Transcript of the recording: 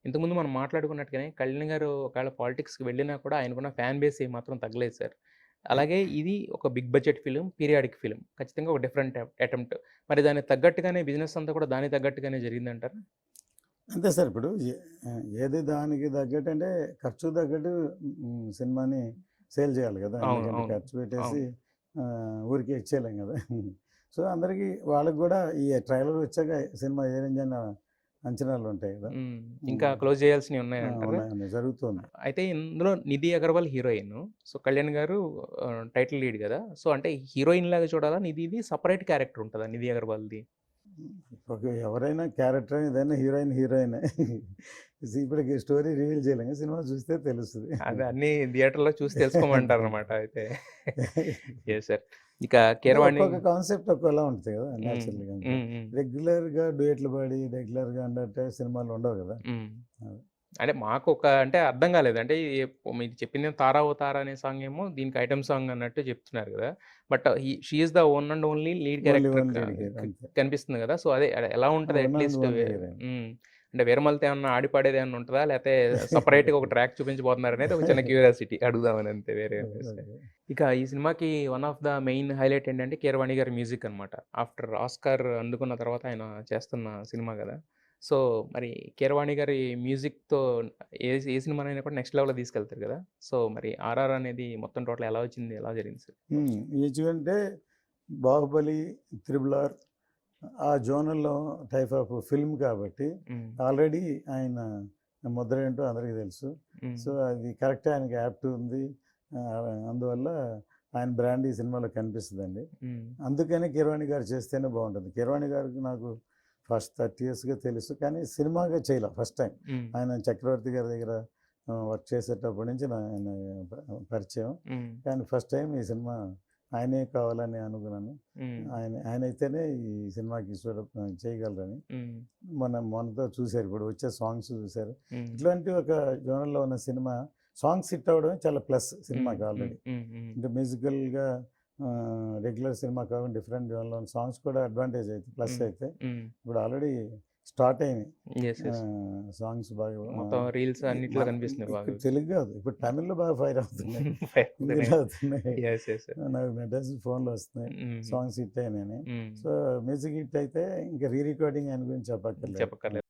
ఇంతకుముందు మనం మాట్లాడుకున్నట్టుగానే కళ్యాణ్ గారు ఒకవేళ పాలిటిక్స్‌కి వెళ్ళినా కూడా ఆయనకున్న ఫ్యాన్ బేస్ ఏమాత్రం తగ్గలేదు సార్. అలాగే ఇది ఒక big budget film, periodic film. ఖచ్చితంగా ఒక డిఫరెంట్ అటెంప్ట్. మరి దానికి తగ్గట్టుగానే బిజినెస్ అంతా కూడా దానికి తగ్గట్టుగానే జరిగిందంటారా? అంతే సార్. ఇప్పుడు ఏది దానికి తగ్గట్టంటే ఖర్చుకు తగ్గట్టు సినిమాని సేల్ చేయాలి గదా! అవును. ఎందుకంటే అవును. ఖర్చు పెట్టేసి అవును. ఊరికే ఇచ్చేయలేం గదా! సో, అందరికి వాళ్ళకి గూడా ఈ ట్రైలర్ వచ్చాక సినిమా ఏ రేంజ్ అన్న అంచనాలుంటాయి గదా! హ్మ్. ఇంకా హ్మ్. క్లోజ్ చేయాల్సినవి ఆ! ఉన్నాయంటారా? ఉన్నాయి. ఉన్నాయి. జరుగుతుంది. అయితే ఇందులో 'నిధి అగర్వాల్' హీరోయిన్. సో, కళ్యాణ్ గారు టైటిల్ లీడ్ గదా! సో, అంటే హీరోయిన్ లాగా చూడాలా? నిధిది సెపరేట్ క్యారెక్టర్ ఉంటదా 'నిధి అగర్వాల్‌ది'? ఓకే. ఎవరైనా క్యారెక్టర్ ఏదైనా హీరోయిన్ హీరోయినే. ఇప్పటికి స్టోరీ రివీల్ చేయలేం. సినిమా చూస్తే తెలుస్తది. అదే అన్నీ థియేటర్‌లో చూసి తెలుసుకోమంటారనమాట అయితే. Yes sir. ఇక అంటే 'కీరవాణి' ఒక్కొక్క కాన్సెప్ట్ ఒక్కోలా ఉంటది కదా! హ్మ్. నేచురల్‌గా అంతే. హ్మ్. హ్మ్. రెగ్యులర్‌గా డ్యూయెట్లు పాడి, రెగ్యులర్‌గా అన్నట్టే సినిమాలు ఉండవు కదా! హ్మ్. అది. అంటే మాకొక అంటే అర్థం కాలేదు. అంటే మీరు చెప్పిందేమో 'తారా ఓ తార' అనే సాంగ్ ఏమో దీనికి ఐటెమ్ సాంగ్ అన్నట్టు చెప్తున్నారు గదా! But she is the one and only lead only character one lead hero అంతే. కనిపిస్తుంది గదా! సో, అదే ఎలా ఉంటది one and at least only heroine. హ్మ్. అంటే వీరమల్లితో ఏమన్నా ఆడి పాడేదేమన్నా ఉంటదా? లేతే సెపరేట్‌గా ఒక ట్రాక్ చూపించబోతున్నారనేది ఒక చిన్న క్యూరియాసిటీ అడుగుదామని అంతే వేరే ఏం లేదు సార్. ఓకే. ఇక ఈ సినిమాకి one of the main highlight ఏంటంటే కీరవాణి గారి మ్యూజిక్ అనమాట. ఆఫ్టర్ ఆస్కార్ అందుకున్న తర్వాత ఆయన చేస్తున్న సినిమా గదా! సో, మరి కీరవాణి గారి మ్యూజిక్‌తో ఏ సినిమానైనా కూడా నెక్స్ట్ లెవెల్‌లో తీసుకెళ్తారు గదా! సో, మరి 'ఆర్ఆర్' అనేది మొత్తం టోటల్ ఎలా వచ్చింది? ఎలా జరిగింది సార్? ఈచ్ అంటే 'బాహుబలి', 'త్రిబుల్ ఆర్' ఆ జోనర్‌లో టైప్ ఆఫ్ ఫిల్మ్ కాబట్టి హ్మ్. ఆల్రెడీ ఆయన ముద్ర ఏంటో అందరికీ తెలుసు. హ్మ్. సో, అది కరెక్టే ఆయనకి యాప్ట్ ఉంది. అందువల్ల ఆయన బ్రాండ్ ఈ సినిమాలో కనిపిస్తదండి. హ్మ్. అందుకనే కీరవాణి గారు చేస్తేనే బావుంటది. కీరవాణి గారికి నాకు ఫస్ట్ 30 ఇయర్స్‌గా తెలుసు. కానీ సినిమాగా చేయలా ఫస్ట్ టైమ్. హ్మ్. ఆయన చక్రవర్తి గారి దగ్గర వర్క్ చేసేటప్పటి నుంచి ఆయన పరిచయం. హ్మ్. కానీ ఫస్ట్ టైమ్ ఈ సినిమా ఆయనే కావాలని అనుకున్నాను. హ్మ్. ఆయనైతేనే ఈ సినిమాకి చేయగలరని. హ్మ్. మొన్నతో చూసారు. ఇప్పుడు వచ్చే సాంగ్స్ చూసారు. హ్మ్. ఇట్లాంటి ఒక జోనర్‌లో ఉన్న సినిమా సాంగ్స్ హిట్ అవ్వడమే చాలా ప్లస్ హ్మ్. సినిమాకి హ్మ్. ఆల్రెడీ. హ్మ్. హ్మ్. అంటే మ్యూజికల్‌గా రెగ్యులర్ సినిమా కాకుండా డిఫరెంట్ జోన్‌లో సాంగ్స్ కూడా అడ్వాంటేజ్ అయితే ప్లస్ హ్మ్. అయితే హ్మ్. ఇప్పుడు ఆల్రెడీ స్టార్ట్ అయినాయి. యెస్. యెస్. సాంగ్స్ బాగా మొత్తం రీల్స్ అన్నిట్లో మన కనిపిస్తున్నాయి బాగా. ఇక్కడ తెలుగు కాదు. ఇప్పుడు తమిళ్‌లో బాగా ఫైర్ అవుతున్నాయి. హిందీలో ఫైర్ అవుతున్నాయి. యెస్. యెస్. నాకు మెసేజ్ ఫోన్‌లో వస్తున్నాయి. హ్మ్. సాంగ్స్ హిట్ అయినాయని. హ్మ్. సో, మ్యూజిక్ హిట్ అయితే ఇంకా రికార్డింగ్ ఆయన గురించి చెప్పక్కర్లేదు. చెప్పక్కర్లేదు.